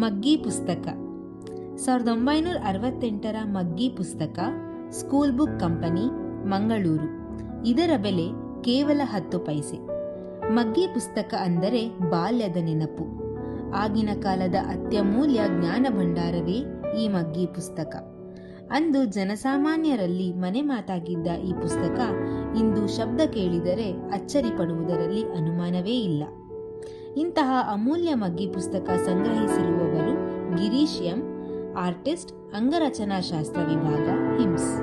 ಮಗ್ಗಿ ಪುಸ್ತಕ 1968ರ ಮಗ್ಗಿ ಪುಸ್ತಕ ಸ್ಕೂಲ್ ಬುಕ್ ಕಂಪನಿ, ಮಂಗಳೂರು. ಇದರ ಬೆಲೆ ಕೇವಲ 10 ಪೈಸೆ. ಮಗ್ಗಿ ಪುಸ್ತಕ ಅಂದರೆ ಬಾಲ್ಯದ ನೆನಪು. ಆಗಿನ ಕಾಲದ ಅತ್ಯಮೂಲ್ಯ ಜ್ಞಾನ ಭಂಡಾರವೇ ಈ ಮಗ್ಗಿ ಪುಸ್ತಕ. ಅಂದು ಜನಸಾಮಾನ್ಯರಲ್ಲಿ ಮನೆ ಮಾತಾಗಿದ್ದ ಈ ಪುಸ್ತಕ ಇಂದು ಶಬ್ದ ಕೇಳಿದರೆ ಅಚ್ಚರಿ ಪಡುವುದರಲ್ಲಿ ಅನುಮಾನವೇ ಇಲ್ಲ. ಇಂತಹ ಅಮೂಲ್ಯ ಮಗ್ಗಿ ಪುಸ್ತಕ ಸಂಗ್ರಹಿಸಿರುವವರು ಗಿರೀಶ್ ಎಂ, ಆರ್ಟಿಸ್ಟ್, ಅಂಗರಚನಾಶಾಸ್ತ್ರ ವಿಭಾಗ, ಹಿಮ್ಸ್.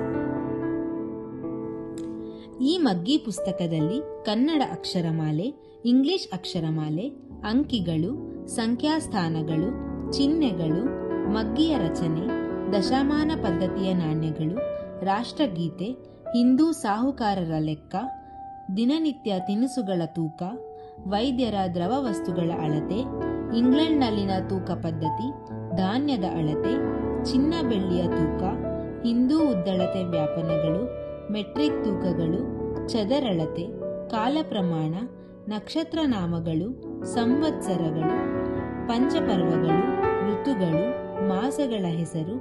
ಈ ಮಗ್ಗಿ ಪುಸ್ತಕದಲ್ಲಿ ಕನ್ನಡ ಅಕ್ಷರಮಾಲೆ, ಇಂಗ್ಲಿಷ್ ಅಕ್ಷರಮಾಲೆ, ಅಂಕಿಗಳು, ಸಂಖ್ಯಾಸ್ಥಾನಗಳು, ಚಿಹ್ನೆಗಳು, ಮಗ್ಗಿಯ ರಚನೆ, ದಶಮಾನ ಪದ್ಧತಿಯ ನಾಣ್ಯಗಳು, ರಾಷ್ಟ್ರಗೀತೆ, ಹಿಂದೂ ಸಾಹುಕಾರರ ಲೆಕ್ಕ, ದಿನನಿತ್ಯ ತಿನಿಸುಗಳ ತೂಕ, ವೈದ್ಯರ ದ್ರವ ವಸ್ತುಗಳ ಅಳತೆ, ಇಂಗ್ಲೆಂಡ್ನಲ್ಲಿನ ತೂಕ ಪದ್ಧತಿ, ಧಾನ್ಯದ ಅಳತೆ, ಚಿನ್ನ ಬೆಳ್ಳಿಯ ತೂಕ, ಹಿಂದೂ ಉದ್ದಳತೆ ವ್ಯಾಪನಗಳು, ಮೆಟ್ರಿಕ್ ತೂಕಗಳು, ಚದರಳತೆ, ಕಾಲಪ್ರಮಾಣ, ನಕ್ಷತ್ರ ನಾಮಗಳು, ಸಂವತ್ಸರಗಳು, ಪಂಚಪರ್ವಗಳು, ಋತುಗಳು, ಮಾಸಗಳ ಹೆಸರು,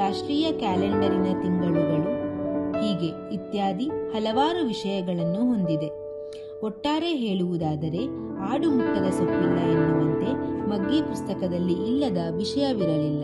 ರಾಷ್ಟ್ರೀಯ ಕ್ಯಾಲೆಂಡರಿನ ತಿಂಗಳುಗಳು, ಹೀಗೆ ಇತ್ಯಾದಿ ಹಲವಾರು ವಿಷಯಗಳನ್ನು ಹೊಂದಿದೆ. ಒಟ್ಟಾರೆ ಹೇಳುವುದಾದರೆ ಆಡು ಮುಟ್ಟದ ಸೊಪ್ಪಿಲ್ಲ ಎನ್ನುವಂತೆ ಮಗ್ಗಿ ಪುಸ್ತಕದಲ್ಲಿ ಇಲ್ಲದ ವಿಷಯವಿರಲಿಲ್ಲ.